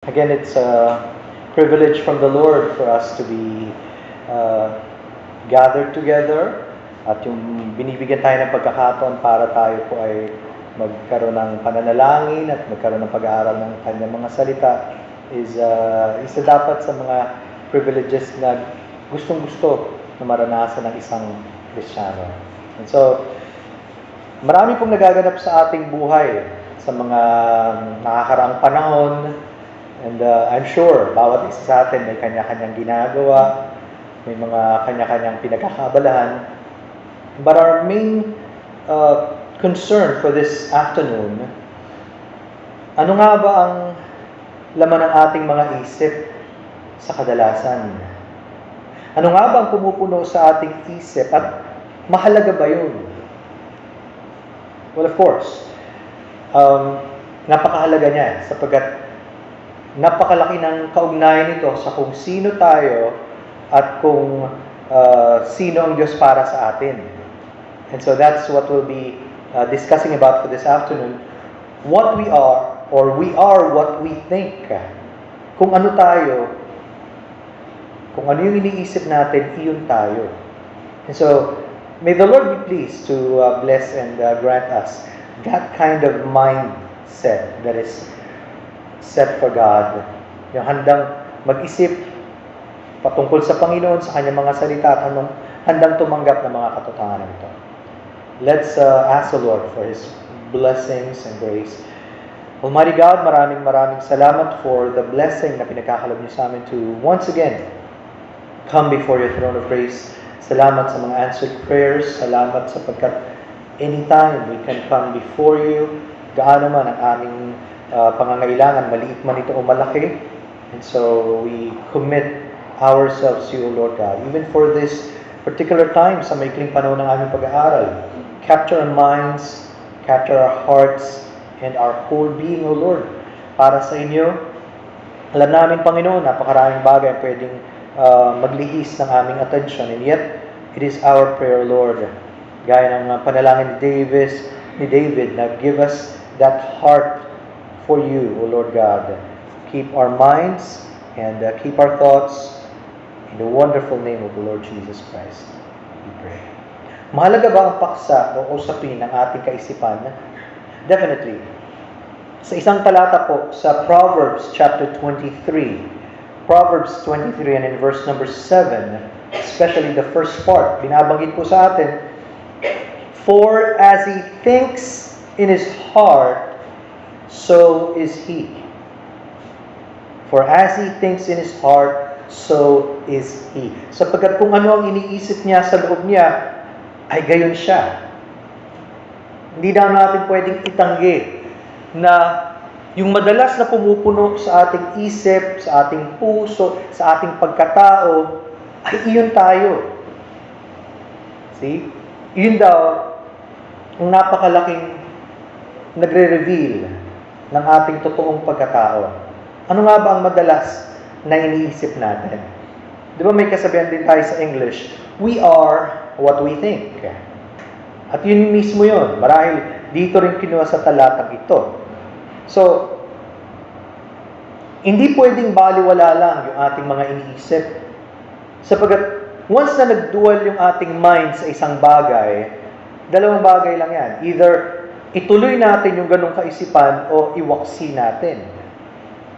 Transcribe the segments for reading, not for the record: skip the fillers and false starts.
Again, it's a privilege from the Lord for us to be gathered together at yung binibigyan tayo ng pagkakataon para tayo po ay magkaroon ng pananalangin at magkaroon ng pag-aaral ng kanyang mga salita is isa dapat sa mga privileges na gustong-gusto na maranasan ng isang Kristiyano. And so, marami pong nagaganap sa ating buhay sa mga nakakaraang panahon. And I'm sure, bawat isa sa atin may kanya-kanyang ginagawa, may mga kanya-kanyang pinagkakaabalahan. But our main concern for this afternoon, ano nga ba ang laman ng ating mga isip sa kadalasan? Ano nga ba ang pumupuno sa ating isip at mahalaga ba yun? Well, of course, napakahalaga niya sapagkat napakalaki ng kaugnayan nito sa kung sino tayo at kung sino ang Diyos para sa atin. And so that's what we'll be discussing about for this afternoon. What we are, or we are what we think. Kung ano tayo, kung ano yung iniisip natin, iyon tayo. And so, may the Lord be pleased to bless and grant us that kind of mindset that is set for God. Yung handang mag-isip patungkol sa Panginoon, sa kanyang mga salita at handang tumanggap ng mga katotohanan nito. Let's ask the Lord for His blessings and grace. Almighty God, maraming salamat for the blessing na pinagkakalob niyo sa amin to once again come before your throne of grace. Salamat sa mga answered prayers. Salamat sapagkat anytime we can come before you, gaano man ang aming pangangailangan, maliit man ito o malaki. And so we commit ourselves to you, O Lord God. Even for this particular time, sa maikling panahon ng aming pag-aaral, capture our minds, capture our hearts, and our whole being, O Lord. Para sa inyo, alam namin, Panginoon, napakaraming bagay ang pwedeng maglihis ng aming attention. And yet, it is our prayer, Lord. Gaya ng panalangin ni David, na give us that heart for you, O Lord God. Keep our minds and keep our thoughts in the wonderful name of the Lord Jesus Christ. We pray. Mahalaga ba ang paksa o usapin ng ating kaisipan? Definitely. Sa isang talata po sa Proverbs chapter 23, Proverbs 23 and in verse number 7, especially the first part, binabanggit po sa atin, for as he thinks in his heart, so is he. For as he thinks in his heart, so is he. Sapagkat kung ano ang iniisip niya sa loob niya, ay gayon siya. Hindi daw natin pwedeng itanggi na yung madalas na pumupuno sa ating isip, sa ating puso, sa ating pagkatao, ay iyon tayo. See? Iyon daw ang napakalaking nagre-reveal ng ating totoong pagkatao. Ano nga ba ang madalas na iniisip natin? Di ba may kasabihan din tayo sa English, we are what we think. At yun mismo yun. Marahil dito rin kinuha sa talatang ito. So, hindi pwedeng baliwala lang yung ating mga iniisip. Sapagkat once na nagdual yung ating mind sa isang bagay, dalawang bagay lang yan. Either ituloy natin yung ganong kaisipan o iwaksi natin.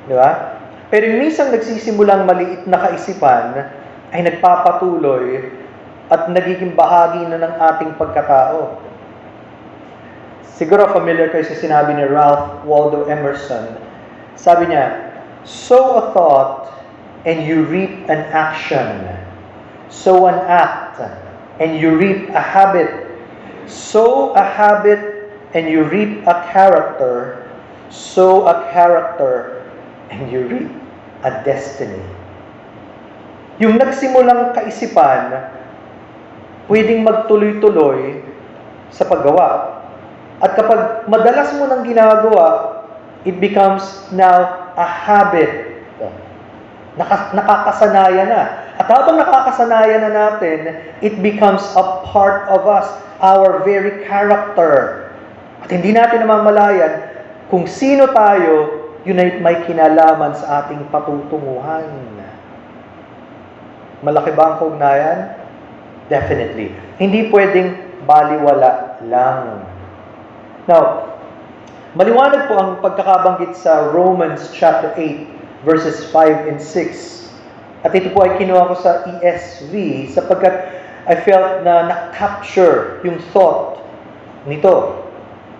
Di ba? Pero yung minsan nagsisimulang maliit na kaisipan ay nagpapatuloy at nagiging bahagi na ng ating pagkatao. Siguro familiar kayo sa sinabi ni Ralph Waldo Emerson. Sabi niya, sow a thought and you reap an action. Sow an act and you reap a habit. Sow a habit and you reap a character. Sow a character and you reap a destiny. Yung nagsimulang kaisipan, pwedeng magtuloy-tuloy sa paggawa. At kapag madalas mo nang ginagawa, it becomes now a habit. Nakakasanayan na. At habang nakakasanayan na natin, it becomes a part of us, our very character. At hindi natin namamalayan kung sino tayo yun ay may kinalaman sa ating patutunguhan. Malaki ba ang kaugnayan? Definitely. Hindi pwedeng baliwala lang. Now, maliwanag po ang pagkakabanggit sa Romans chapter 8, verses 5 and 6. At ito po ay kinuha ko sa ESV sapagkat I felt na na-capture yung thought nito.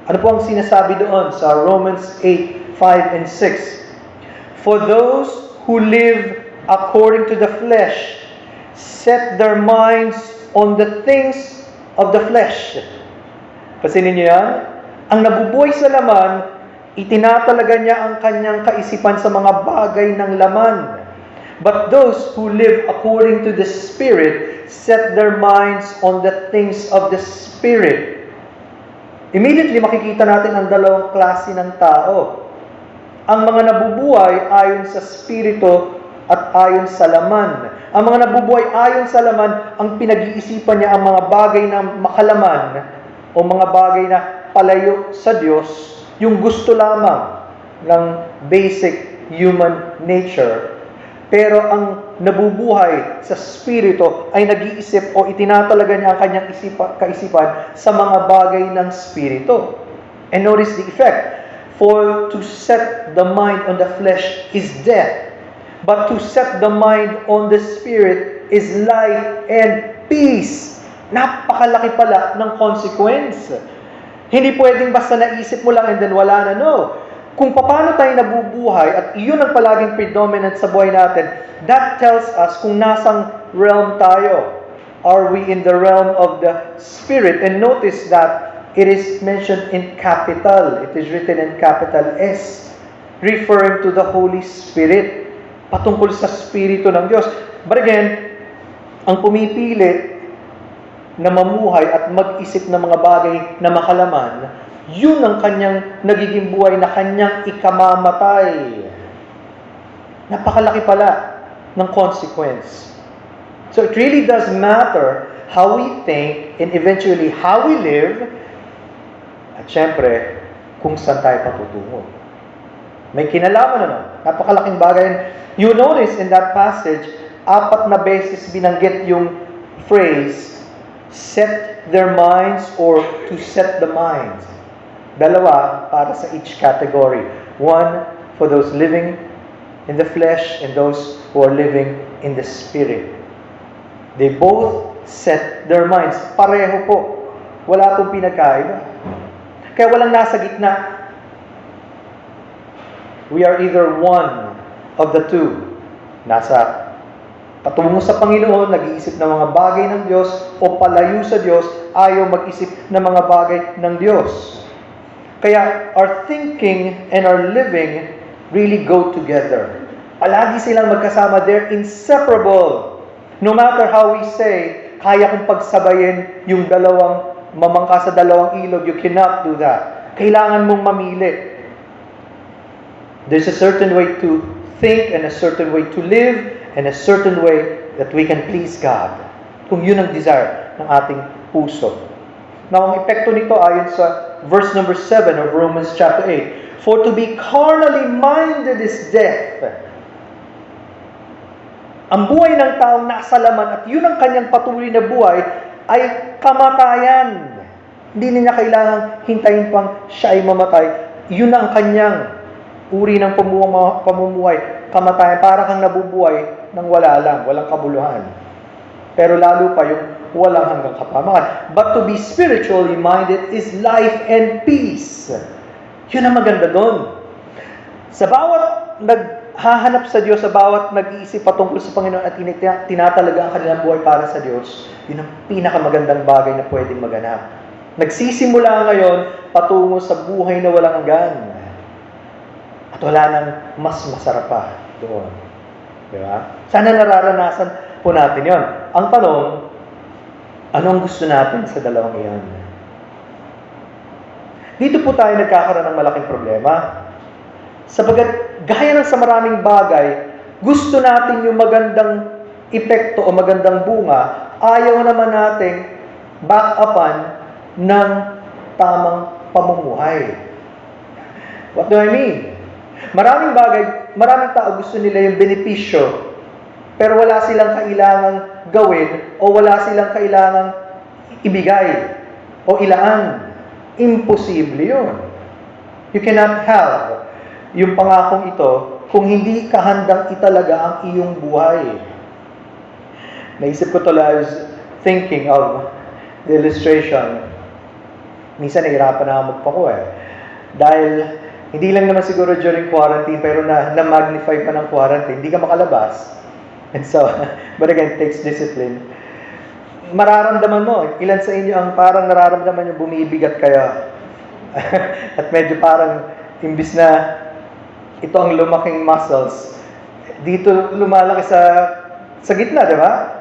Ano po ang sinasabi doon sa Romans 8, 5 and 6? For those who live according to the flesh set their minds on the things of the flesh. Pasinin niyo yan? Ang nabubuhay sa laman, itinatalaga niya ang kanyang kaisipan sa mga bagay ng laman. But those who live according to the Spirit set their minds on the things of the Spirit. Immediately makikita natin ang dalawang klase ng tao. Ang mga nabubuhay ayon sa Espiritu at ayon sa laman. Ang mga nabubuhay ayon sa laman, ang pinag-iisipan niya ang mga bagay na makalaman o mga bagay na palayo sa Diyos, yung gusto lamang ng basic human nature. Pero ang nabubuhay sa Espiritu ay nag-iisip o itinatalaga niya ang kanyang kaisipan sa mga bagay ng Espiritu. And notice the effect. For to set the mind on the flesh is death. But to set the mind on the Spirit is life and peace. Napakalaki pala ng consequence. Hindi pwedeng basta naisip mo lang and then wala na, no. Kung paano tayo nabubuhay at iyon ang palaging predominant sa buhay natin, that tells us kung nasang realm tayo. Are we in the realm of the Spirit? And notice that it is mentioned in capital. It is written in capital S, referring to the Holy Spirit. Patungkol sa Espiritu ng Diyos. But again, ang pumipili na mamuhay at mag-isip ng mga bagay na makalaman, yun ang kanyang nagiging buhay na kanyang ikamamatay. Napakalaki pala ng consequence. So it really does matter how we think and eventually how we live at syempre, kung saan tayo patutungo. May kinalaman na. Napakalaking bagay. You notice in that passage, 4 na beses binanggit yung phrase, set their minds or to set the minds. 2 para sa each category. 1 for those living in the flesh and those who are living in the Spirit. They both set their minds. Pareho po. Wala pong pinagkaiba. Kaya walang nasa gitna. We are either one of the two. Nasa patungo sa Panginoon, nag-iisip ng mga bagay ng Diyos o palayo sa Diyos, ayaw mag-isip ng mga bagay ng Diyos. Kaya our thinking and our living really go together. Palagi silang magkasama. They're inseparable. No matter how we say, kaya kong pagsabayin yung dalawang mamangka sa dalawang ilog, you cannot do that. Kailangan mong mamili. There's a certain way to think and a certain way to live and a certain way that we can please God. Kung yun ang desire ng ating puso. Now, ang epekto nito ayon sa verse number 7 of Romans chapter 8. For to be carnally minded is death. Ang buhay ng taong nasa laman at yun ang kanyang patuloy na buhay ay kamatayan. Hindi niya kailangang hintayin pang siya ay mamatay. Yun ang kanyang uri ng pamumuhay. Kamatayan, para kang nabubuhay nang wala lang, walang kabuluhan. Pero lalo pa yung walang hanggang kapamakan. But to be spiritually minded is life and peace. Yun ang maganda doon. Sa bawat naghahanap sa Diyos, sa bawat nag-iisip patungkol sa Panginoon at tinatalaga ang kanilang buhay para sa Diyos, yun ang pinakamagandang bagay na pwedeng maganap. Nagsisimula ngayon patungo sa buhay na walang hanggan. At wala nang mas masarap pa doon. Di ba? Sana nararanasan po natin yon. Ang tanong, anong gusto natin sa dalawang iyon? Dito po tayo nagkakaroon ng malaking problema. Sapagat gaya ng sa maraming bagay, gusto natin yung magandang epekto o magandang bunga, ayaw naman nating back-upan ng tamang pamumuhay. What do I mean? Maraming bagay, maraming tao gusto nila yung benepisyo, pero wala silang kailangang gawin o wala silang kailangang ibigay o ilaan. Imposible yun. You cannot have yung pangakong ito kung hindi ka handang italaga ang iyong buhay. Naisip ko tuloy, I was thinking of the illustration. Minsan nahirapan na magpako Dahil hindi lang naman siguro during quarantine, pero na-magnify pa ng quarantine, hindi ka makalabas. And so, but again, it takes discipline. Mararamdaman mo, ilan sa inyo ang parang nararamdaman yung bumibigat kaya. At medyo parang, imbis na ito ang lumaking muscles, dito lumalaki sa gitna, di ba?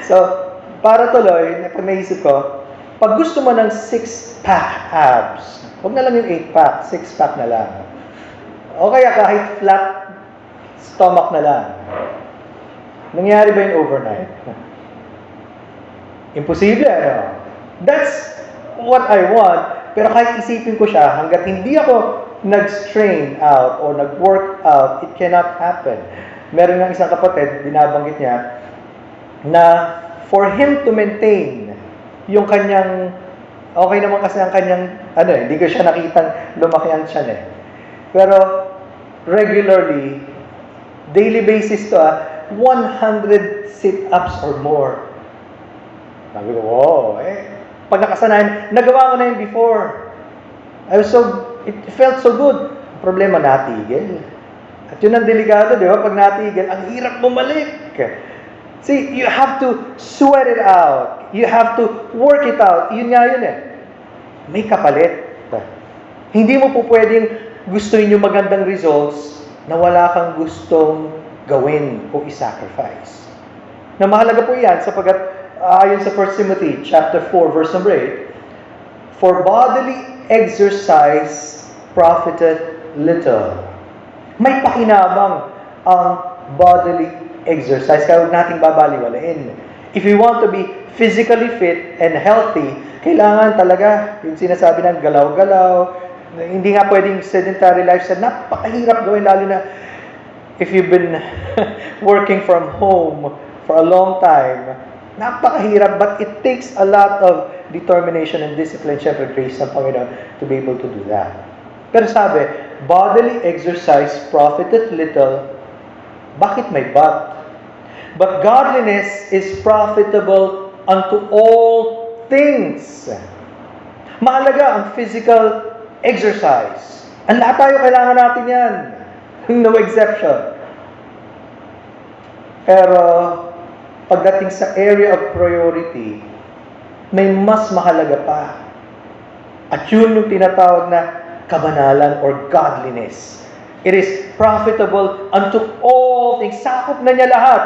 So, para tuloy, pag naisip ko, pag gusto mo ng 6-pack abs, huwag na lang yung 8-pack, 6-pack na lang. O kaya kahit flat stomach na lang. Nangyari ba yun overnight? Imposible, ano? That's what I want. Pero kahit isipin ko siya, hanggat hindi ako nag-strain out or nag-work out, it cannot happen. Meron ng isang kapatid, binabanggit niya, na for him to maintain yung kanyang, okay naman kasi ang kanyang, hindi ko siya nakitang lumaki ang tiyan Pero, regularly, daily basis to 100 sit-ups or more. Sabi ko, wow, pag nakasanayan, nagawa ko na yun before. It felt so good. Problema, natigil. At yun ang delikado, di ba? Pag natigil, ang hirap bumalik. See, you have to sweat it out. You have to work it out. Yun nga yun May kapalit. Hindi mo po pwedeng gustuin yung magandang results na wala kang gustong gawin o i-sacrifice. Na mahalaga po yan sapagkat ayon sa 1 Timothy chapter 4 verse number 8, for bodily exercise profiteth little. May pakinabang ang bodily exercise, kaya huwag nating babaliwalain. If we want to be physically fit and healthy, kailangan talaga yung sinasabi ng galaw-galaw. Hindi nga pwedeng sedentary lifestyle. Napakahirap gawin, lalo na if you've been working from home for a long time. Napakahirap, but it takes a lot of determination and discipline, syempre grace ng Panginoon, to be able to do that. Pero sabi, bodily exercise profiteth little. Bakit may but? But godliness is profitable unto all things. Mahalaga ang physical exercise. Ang lahat tayo kailangan natin yan. No exception. Pero, pagdating sa area of priority, may mas mahalaga pa. At yun yung tinatawag na kabanalan or godliness. It is profitable unto all things. Sakop na niya lahat.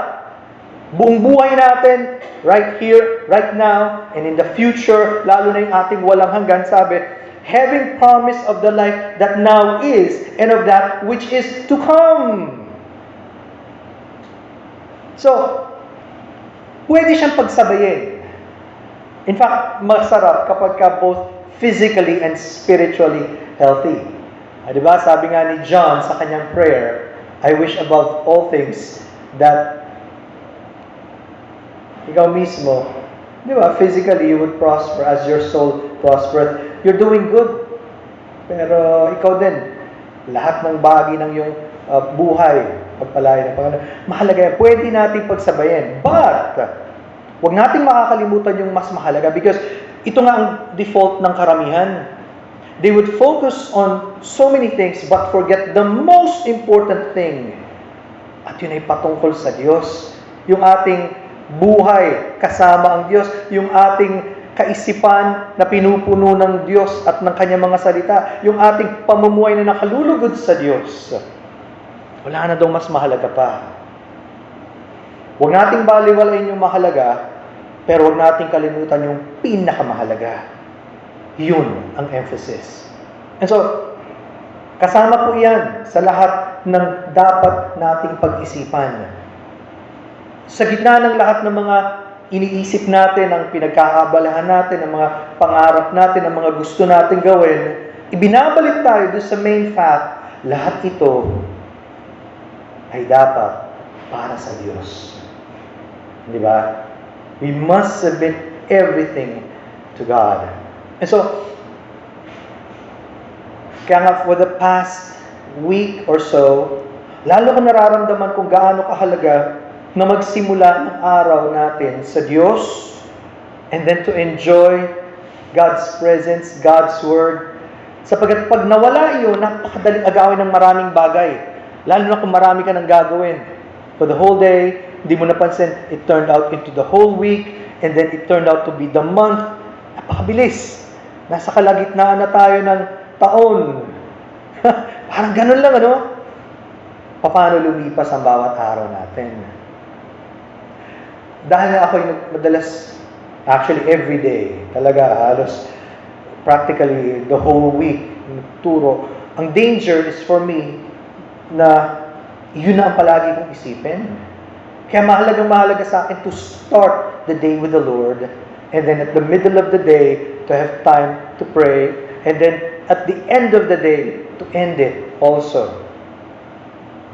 Buong buhay natin, right here, right now, and in the future, lalo na yung ating walang hanggan, sabi, having promise of the life that now is, and of that which is to come. So, pwede siyang pagsabayin. In fact, masarap kapag ka both physically and spiritually healthy. Diba? Sabi nga ni John sa kanyang prayer, I wish above all things that ikaw mismo, diba? Physically, you would prosper as your soul prospereth. You're doing good. Pero ikaw din, lahat ng bagay ng iyong buhay, pagpalain ng Panginoon. Mahalaga yan. Pwede natin pagsabayin. But, huwag natin makakalimutan yung mas mahalaga because ito nga ang default ng karamihan. They would focus on so many things but forget the most important thing. At yun ay patungkol sa Diyos. Yung ating buhay kasama ang Diyos. Yung ating kaisipan na pinupuno ng Diyos at ng Kanyang mga salita. Yung ating pamumuhay na nakalulugod sa Diyos. Wala na daw mas mahalaga pa. Huwag nating baliwalain yung mahalaga, pero huwag nating kalimutan yung pinakamahalaga. Yun ang emphasis. And so, kasama po yan sa lahat ng dapat nating pag-isipan. Sa gitna ng lahat ng mga iniisip natin, ang pinagkakaabalahan natin, ang mga pangarap natin, ang mga gusto natin gawin, ibinabalik tayo doon sa main fact lahat ito ay dapat para sa Diyos. Di ba? We must submit everything to God. And so, kaya nga for the past week or so, lalo ko nararamdaman kung gaano kahalaga na magsimula ng araw natin sa Diyos and then to enjoy God's presence, God's Word. Sapagkat pag nawala iyon, napakadaling agawin ng maraming bagay. Lalo na kung marami ka nang gagawin. For the whole day, hindi mo napansin, it turned out into the whole week, and then it turned out to be the month. Napakabilis. Nasa kalagitnaan na tayo ng taon. Parang ganun lang, ano? Paano lumipas ang bawat araw natin? Dahil ako yung madalas, actually every day, talaga halos practically the whole week, turo. Ang danger is for me na yun na ang palagi kong isipin. Kaya mahalaga sa akin to start the day with the Lord, and then at the middle of the day, to have time to pray, and then at the end of the day, to end it also.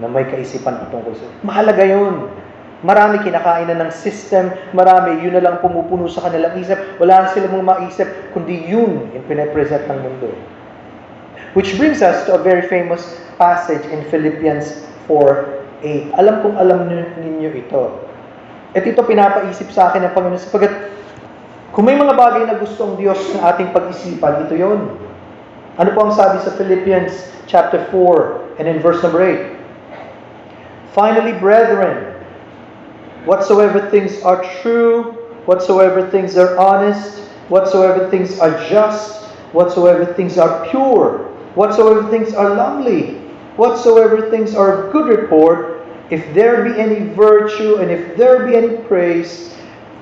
Na may kaisipan patungkol sa. Mahalaga yun. Marami kinakain na ng system, marami, yun na lang pumupuno sa kanilang isip. Wala na silang mga maisip, kundi yun yung pinapresent ng mundo. Which brings us to a very famous passage in Philippians 4:8. Alam kong alam ninyo ito. At ito pinapaisip sa akin ng Panginoon sapagat kung may mga bagay na gusto ang Diyos na ating pag-isipan, ito yun. Ano po ang sabi sa Philippians chapter 4 and in verse number 8? Finally, brethren, whatsoever things are true, whatsoever things are honest, whatsoever things are just, whatsoever things are pure, whatsoever things are lovely, whatsoever things are of good report, if there be any virtue and if there be any praise,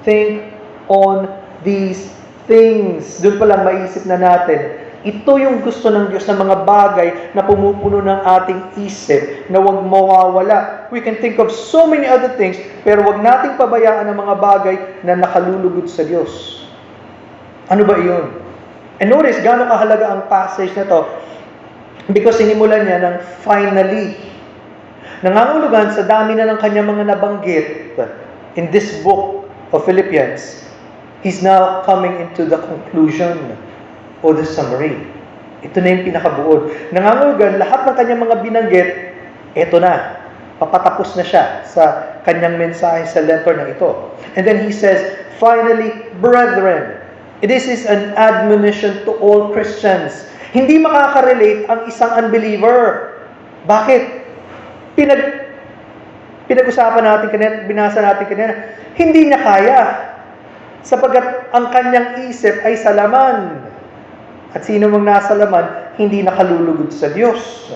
think on these things. Doon pa lang maisip na natin, ito yung gusto ng Diyos na mga bagay na pumupuno ng ating isip na huwag mawawala. We can think of so many other things, pero huwag nating pabayaan ang mga bagay na nakalulugod sa Diyos. Ano ba iyon? And notice, gaano kahalaga ang passage na to? Because sinimulan niya ng finally. Nangangulugan sa dami na ng kanyang mga nabanggit in this book of Philippians, he's now coming into the conclusion o the summary. Ito na yung pinakabuod. Nangangulugan, lahat ng kanyang mga binanggit, ito na. Papatapos na siya sa kanyang mensahe sa letter na ito. And then he says, finally, brethren, this is an admonition to all Christians. Hindi makaka-relate ang isang unbeliever. Bakit? Pinag-usapan natin kanina, binasa natin kanina, hindi niya kaya. Sapagkat ang kanyang isip ay sa laman. At sino mang nasa laman, hindi nakalulugod sa Diyos.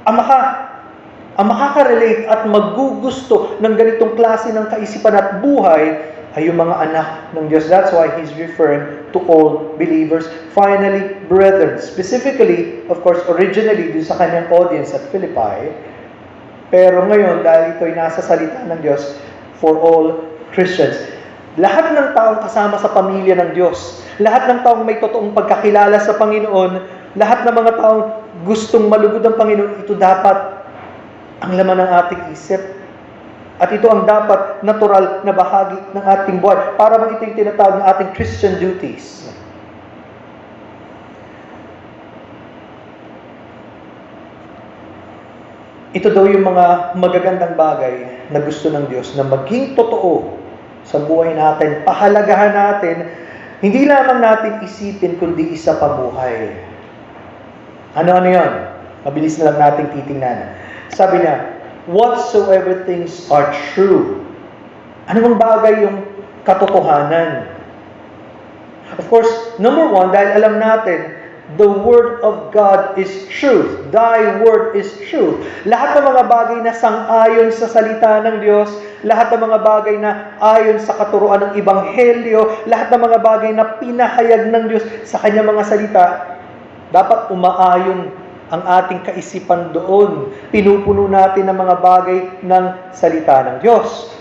Ang makaka-relate at magugusto ng ganitong klase ng kaisipan at buhay ay yung mga anak ng Diyos. That's why he's referring to all believers. Finally, brethren. Specifically, of course, originally, dun sa kanyang audience at Philippi. Pero ngayon, dahil ito'y nasa salita ng Diyos, for all Christians. Lahat ng taong kasama sa pamilya ng Diyos, lahat ng taong may totoong pagkakilala sa Panginoon, lahat ng mga taong gustong malugod ang Panginoon, ito dapat ang laman ng ating isip. At ito ang dapat natural na bahagi ng ating buhay. Para bang ito yung tinatawag ng ating Christian duties. Ito daw yung mga magagandang bagay na gusto ng Diyos na maging totoo sa buhay natin, pahalagahan natin, hindi lamang natin isipin kundi isa pa buhay. Ano yan? Mabilis na lang nating titingnan. Sabi niya, whatsoever things are true. Ano bang bagay yung katotohanan? Of course, number one, dahil alam natin, the Word of God is truth. Thy Word is truth. Lahat ng mga bagay na sang-ayon sa salita ng Diyos, lahat ng mga bagay na ayon sa katuruan ng Ebanghelyo, lahat ng mga bagay na pinahayag ng Diyos sa kanyang mga salita, dapat umaayon ang ating kaisipan doon. Pinupuno natin ang mga bagay ng salita ng Diyos.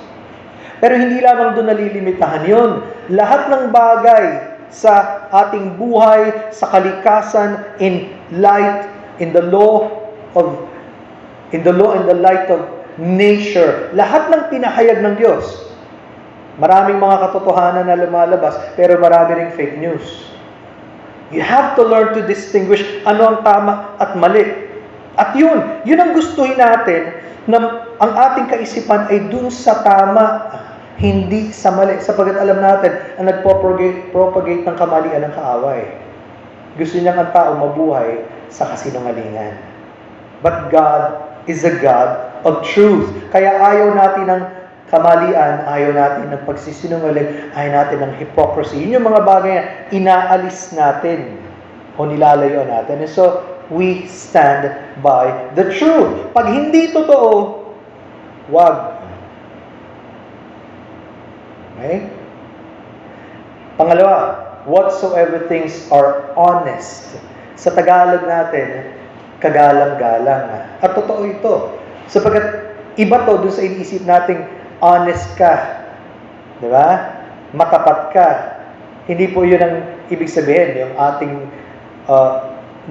Pero hindi lamang doon nalilimitahan yun. Lahat ng bagay sa ating buhay, sa kalikasan, in light in the law and the light of nature. Lahat ng pinahayag ng Diyos. Maraming mga katotohanan na lumalabas, pero marami ring fake news. You have to learn to distinguish ano ang tama at mali. At yun ang gustuhin natin, na ang ating kaisipan ay dun sa tama, hindi sa mali. Sapagkat alam natin, ang nagpropagate ng kamalian ng kaaway. Gusto niyang ang tao mabuhay sa kasinungalingan. But God is a God of truth. Kaya ayaw natin ng kamalian, ayaw natin ng pagsisinungaling, ayaw natin ng hypocrisy. Yun yung mga bagay na inaalis natin o nilalayuan natin. And so, we stand by the truth. Pag hindi totoo, wag. Okay? Pangalawa, whatsoever things are honest. Sa Tagalog natin, kagalang-galang. At totoo ito. Sapagkat iba to dun sa iniisip nating honest ka. Di ba? Matapat ka. Hindi po yun ang ibig sabihin, yung ating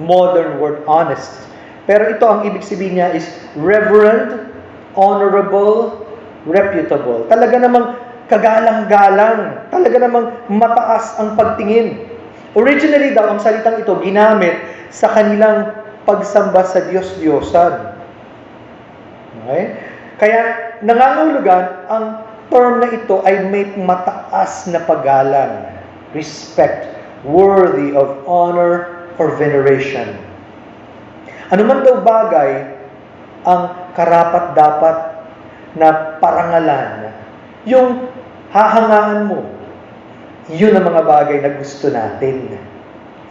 modern word honest. Pero ito ang ibig sabihin niya is reverend, honorable, reputable. Talaga namang kagalang-galang. Talaga namang mataas ang pagtingin. Originally daw, ang salitang ito ginamit sa kanilang pagsamba sa Diyos-Diyosan. Okay? Kaya nangangahulugan, ang term na ito ay may mataas na paggalang, respect, worthy of honor or veneration. Ano man daw bagay ang karapat-dapat na parangalan, yung hahangaan mo, yun ang mga bagay na gusto natin.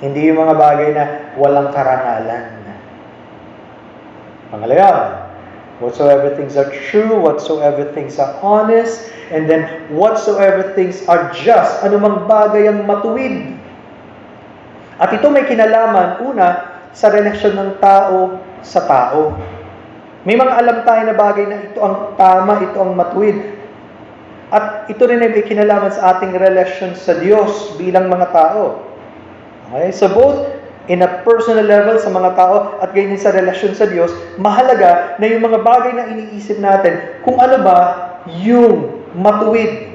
Hindi yung mga bagay na walang karangalan. Pangalawa, whatsoever things are true, whatsoever things are honest, and then whatsoever things are just, anumang bagay ang matuwid. At ito may kinalaman, una, sa relasyon ng tao sa tao. May mga alam tayo na bagay na ito ang tama, ito ang matuwid. At ito rin ay may kinalaman sa ating relasyon sa Diyos bilang mga tao. Okay? So both in a personal level sa mga tao at ganyan sa relasyon sa Diyos, mahalaga na yung mga bagay na iniisip natin, kung ano ba yung matuwid.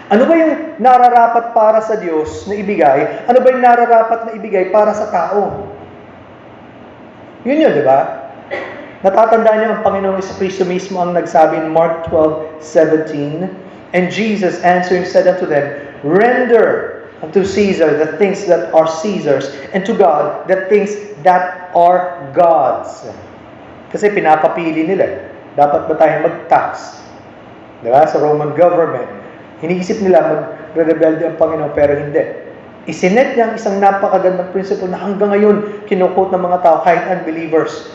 Ano ba yung nararapat para sa Diyos na ibigay? Ano ba yung nararapat na ibigay para sa tao? Yun, di ba? Natatandaan niyo ang Panginoong Jesucristo mismo ang nagsabi in Mark 12:17, and Jesus answering said unto them, render unto Caesar the things that are Caesar's, and to God the things that are God's. Kasi pinapapili nila, dapat ba tayo mag-tax? Diba? Sa Roman government, iniisip nila mag-rebelde ang Panginoon, pero hindi. Isinet niya ang isang napakagandang principle na hanggang ngayon kinukot ng mga tao, kahit unbelievers.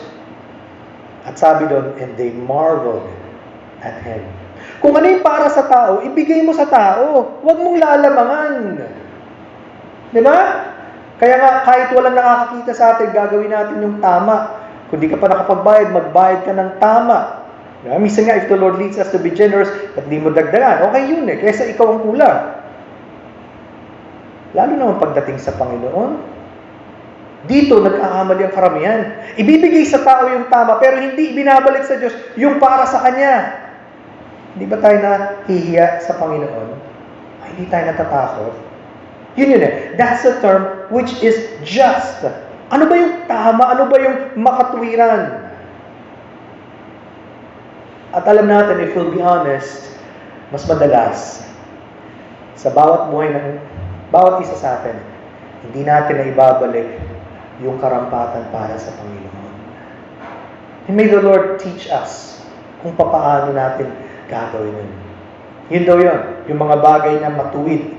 At sabi doon, and they marveled at Him. Kung ano yung para sa tao, ibigay mo sa tao. Huwag mong lalamangan. Di ba? Kaya nga, kahit walang nakakakita sa atin, gagawin natin yung tama. Kung di ka pa nakapagbayad, magbayad ka ng tama. Diba? Minsan nga, if the Lord leads us to be generous, at di mo dagdagan, okay yun kaysa ikaw ang kulang. Lalo naman pagdating sa Panginoon, dito nagkakamali ang karamihan. Ibibigay sa tao yung tama, pero hindi ibinabalik sa Diyos yung para sa Kanya. Hindi ba tayo nahihiya sa Panginoon? Ay, hindi tayo natatakot. Yun That's the term which is just. Ano ba yung tama? Ano ba yung makatwiran? At alam natin, if we'll be honest, mas madalas, sa bawat buhay ng bawat isa sa atin, hindi natin na ibabalik yung karampatan para sa Panginoon. And may the Lord teach us kung paano natin gagawin yun. Yun daw yun, yung mga bagay na matuwid.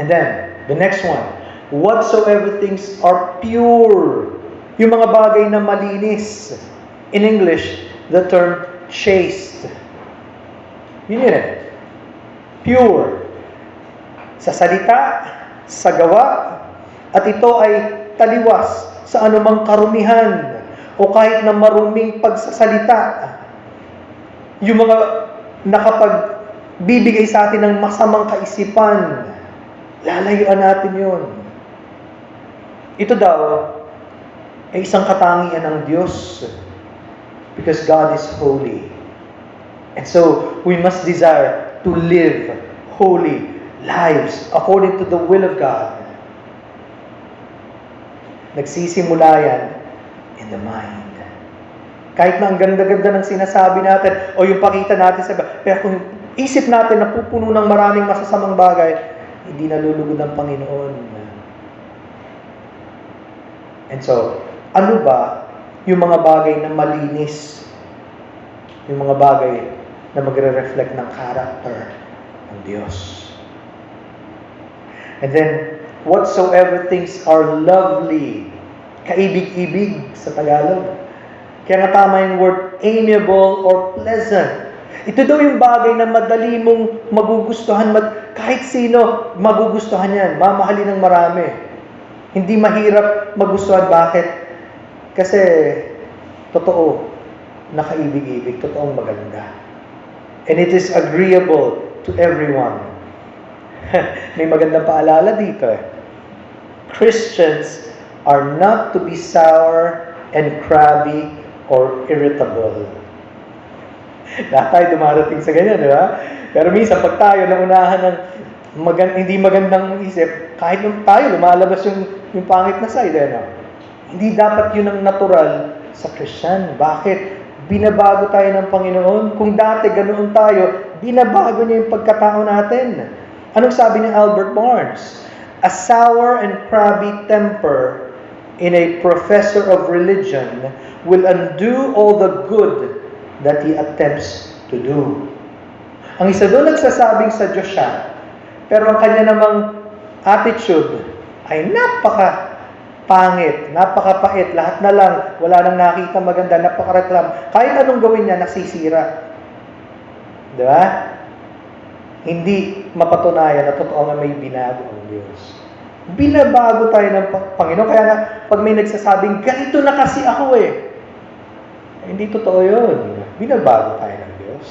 And then, the next one, whatsoever things are pure. Yung mga bagay na malinis. In English, the term chaste. Yun Pure. Sa salita, sa gawa, at ito ay taliwas sa anumang karumihan o kahit na maruming pagsasalita. Yung mga nakapagbibigay sa atin ng masamang kaisipan, lalayuan natin yun. Ito daw, ay isang katangian ng Diyos. Because God is holy. And so, we must desire to live holy lives according to the will of God. Nagsisimula yan in the mind. Kahit na ang ganda-ganda ng sinasabi natin o yung pakita natin sa iba, pero kung isip natin na pupuno ng maraming masasamang bagay, hindi nalulugod ng Panginoon. And so, ano ba yung mga bagay na malinis? Yung mga bagay na magre-reflect ng character ng Diyos. And then, whatsoever things are lovely. Kaibig-ibig sa Tagalog. Kaya nga tama yung word amiable or pleasant. Ito daw yung bagay na madali mong magugustuhan. Kahit sino, magugustuhan yan. Mamahalin ng marami. Hindi mahirap magustuhan. Bakit? Kasi, totoo, nakaibig-ibig. Totoong maganda. And it is agreeable to everyone. May magandang paalala dito eh. Christians are not to be sour and crabby or irritable. Lahat tayo dumarating sa ganyan, di ba? Pero minsan, pag tayo naunahan ng hindi magandang isip, kahit tayo lumalabas yung pangit na side, no? Hindi dapat yun ang natural sa Christian. Bakit? Binabago tayo ng Panginoon. Kung dati ganoon tayo, binabago niya yung pagkatao natin. Anong sabi ni Albert Barnes? A sour and crabby temper in a professor of religion will undo all the good that he attempts to do. Ang isa doon nagsasabing sa Diyos siya, pero ang kanya namang attitude ay napaka-pangit, napaka-pait, lahat na lang, wala nang nakita maganda, napaka-reklam. Kahit anong gawin niya, nasisira. Di ba? Hindi mapatunayan na totoo nga may binago ang Diyos. Binabago tayo ng Panginoon. Kaya nga, pag may nagsasabing, ganito na kasi ako eh. Hindi totoo yun. Binabago tayo ng Diyos.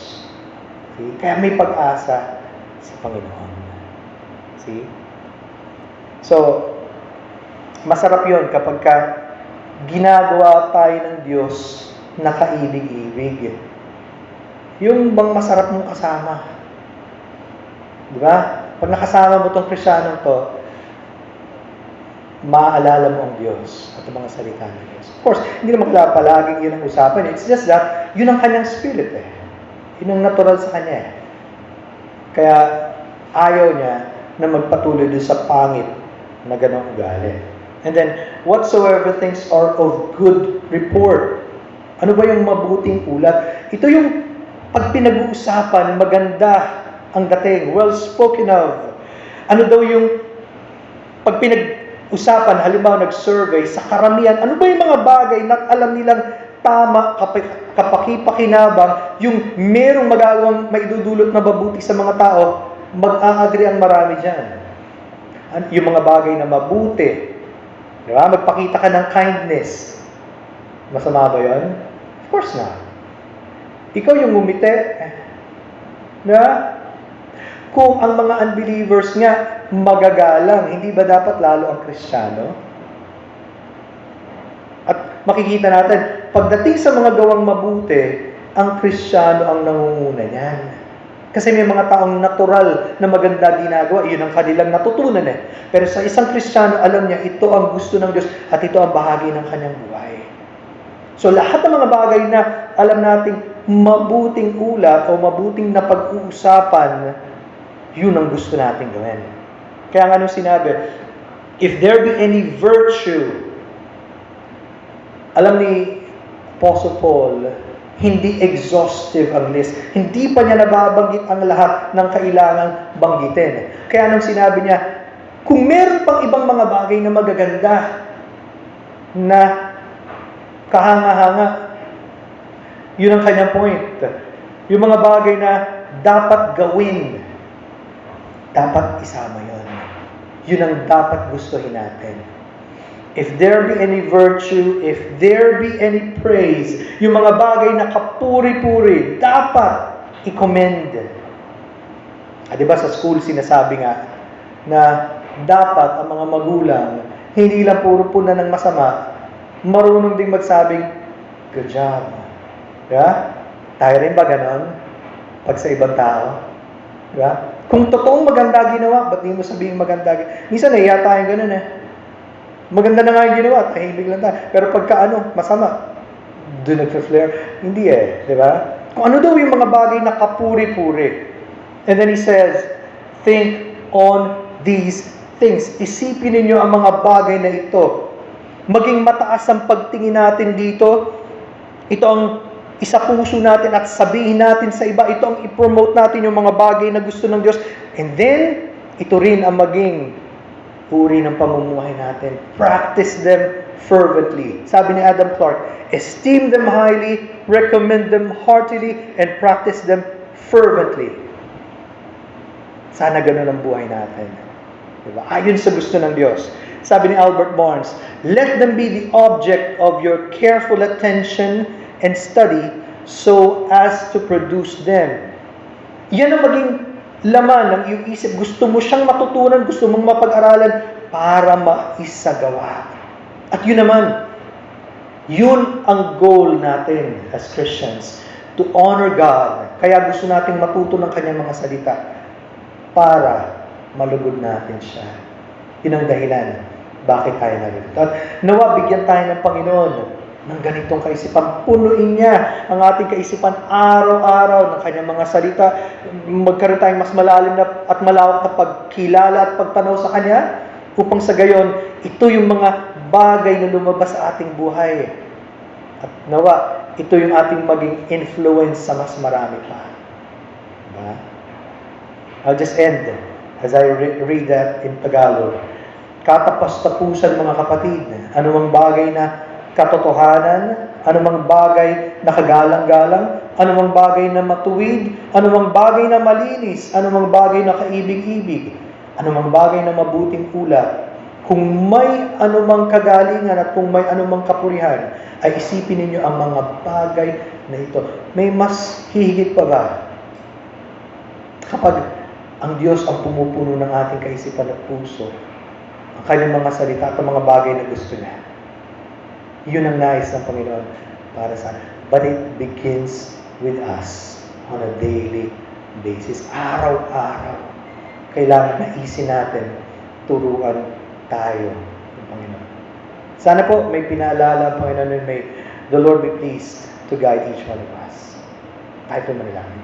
See? Kaya may pag-asa sa Panginoon. See? So, masarap yun kapag ginagawa tayo ng Diyos na kaibig-ibig. Yung bang masarap mong kasama. Di ba? Pag nakasama mo itong Kristyanong to, maaalala mo ang Diyos at ang mga salita ng Diyos. Of course, hindi naman palaging yun ang usapan. It's just that, yun ang kanyang spirit eh. Yun ang natural sa kanya eh. Kaya, ayaw niya na magpatuloy doon sa pangit na ganong ugali. And then, whatsoever things are of good report. Ano ba yung mabuting ulat? Ito yung pag pinag-uusapan, maganda ang dating, well spoken of. Ano daw yung pag pinag-usapan, halimbawa nag-survey, sa karamihan, ano ba yung mga bagay na alam nilang tama, kapaki-pakinabang, yung merong magagawang maidudulot na mabuti sa mga tao, mag-a-agree ang marami dyan. Yung mga bagay na mabuti, di ba? Magpakita ka ng kindness. Masama ba yun? Of course not. Ikaw yung umite, di ba? Kung ang mga unbelievers nga magagalang, hindi ba dapat lalo ang Kristiyano? At makikita natin, pagdating sa mga gawang mabuti, ang Kristiyano ang nangunguna niyan. Kasi may mga taong natural na maganda ginagawa, yun ang kanilang natutunan eh. Pero sa isang Kristiyano, alam niya, ito ang gusto ng Diyos at ito ang bahagi ng kanyang buhay. So lahat ng mga bagay na alam nating mabuting ulat o mabuting na pag-uusapan, yun ang gusto natin gawin. Kaya nga nung sinabi, if there be any virtue, alam ni Apostle Paul, hindi exhaustive ang list. Hindi pa niya nababanggit ang lahat ng kailangang banggitin. Kaya nung sinabi niya, kung meron pang ibang mga bagay na magaganda, na kahanga-hanga, yun ang kanyang point. Yung mga bagay na dapat gawin, dapat isama yun. Yun ang dapat gustuhin natin. If there be any virtue, if there be any praise, yung mga bagay na kapuri-puri, dapat i-commend. Diba sa school sinasabi nga na dapat ang mga magulang hindi lang puro punan ng masama, Marunong ding magsabing, good job. Diba? Tayo rin ba ganon? Pag sa ibang tao? Diba? Kung totoong maganda ginawa, ba't di mo sabihin maganda ginawa? Minsan nahiya tayong ganun eh. Maganda na nga yung ginawa, tahimik lang tayo. Pero pagka masama, doon nagpa-flare. Hindi eh, di ba? Kung ano daw yung mga bagay na kapuri-puri. And then he says, think on these things. Isipin ninyo ang mga bagay na ito. Maging mataas ang pagtingin natin dito. Ito ang isa puso natin at sabihin natin sa iba. Ito ang i-promote natin yung mga bagay na gusto ng Diyos. And then, ito rin ang maging uri ng pamumuhay natin. Practice them fervently. Sabi ni Adam Clark, esteem them highly, recommend them heartily, and practice them fervently. Sana ganun ang buhay natin. Diba? Ayon sa gusto ng Diyos. Sabi ni Albert Barnes, let them be the object of your careful attention and study so as to produce them. Yan ang maging laman ng iyong isip. Gusto mo siyang matutunan, gusto mong mapag-aralan para maisagawa. At yun naman, yun ang goal natin as Christians, to honor God. Kaya gusto nating matuto ng kanyang mga salita para malugod natin siya. Yun ang dahilan bakit tayo narito. At nawa, bigyan tayo ng Panginoon ng ganitong kaisipan. Punuin niya ang ating kaisipan araw-araw ng kanyang mga salita. Magkaroon tayong mas malalim na at malawak na pagkilala at pagtanaw sa kanya upang sa gayon, ito yung mga bagay na lumabas sa ating buhay. At nawa, ito yung ating maging influence sa mas marami pa. Diba? I'll just end as I read that in Tagalog. Katapos-tapusan mga kapatid, anumang bagay na katotohanan, anumang bagay na kagalang-galang, anumang bagay na matuwid, anumang bagay na malinis, anumang bagay na kaibig-ibig, anumang bagay na mabuting ulat, kung may anumang kagalingan at kung may anumang kapurihan, ay isipin ninyo ang mga bagay na ito. May mas hihigit pa ba? Kapag ang Diyos ang pumupuno ng ating kaisipan at puso, ang kanyang mga salita at ang mga bagay na gusto niya. Yun ang nais ng Panginoon para sa atin. But it begins with us on a daily basis. Araw-araw. Kailangan naisin natin, turuan tayo ng Panginoon. Sana po may pinaalala ang Panginoon and may the Lord be pleased to guide each one of us. Tayo po manalangin.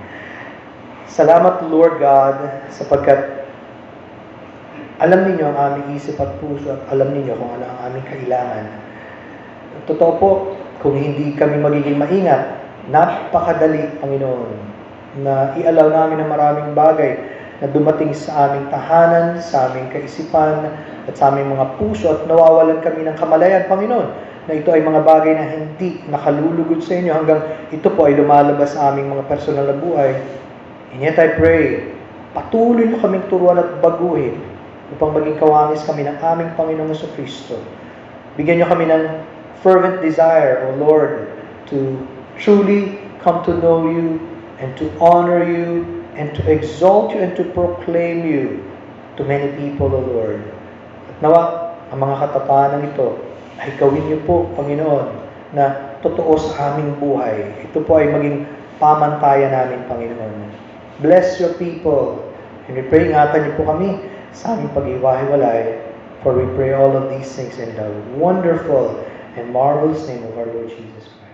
Salamat Lord God sapagkat alam ninyo ang aming isip at puso at alam ninyo kung ano ang aming kailangan. Totoo po, kung hindi kami magiging maingat, napakadali, Panginoon, na i-allow namin ang maraming bagay na dumating sa aming tahanan, sa aming kaisipan, at sa aming mga puso, at nawawalan kami ng kamalayan, Panginoon, na ito ay mga bagay na hindi nakalulugod sa inyo hanggang ito po ay lumalabas sa aming mga personal na buhay. And yet I pray, patuloy mo kaming turuan at baguhin upang maging kawangis kami ng aming Panginoong Jesucristo. Bigyan niyo kami ng fervent desire, O Lord, to truly come to know you and to honor you and to exalt you and to proclaim you to many people, O Lord. At nawa, ang mga katapanang ito ay gawin niyo po, Panginoon, na totoo sa aming buhay. Ito po ay maging pamantayan namin, Panginoon. Bless your people. And we pray, ingatan niyo po kami sa aming pag-iwahiwalay. For we pray all of these things in the wonderful and marvelous name of our Lord Jesus Christ.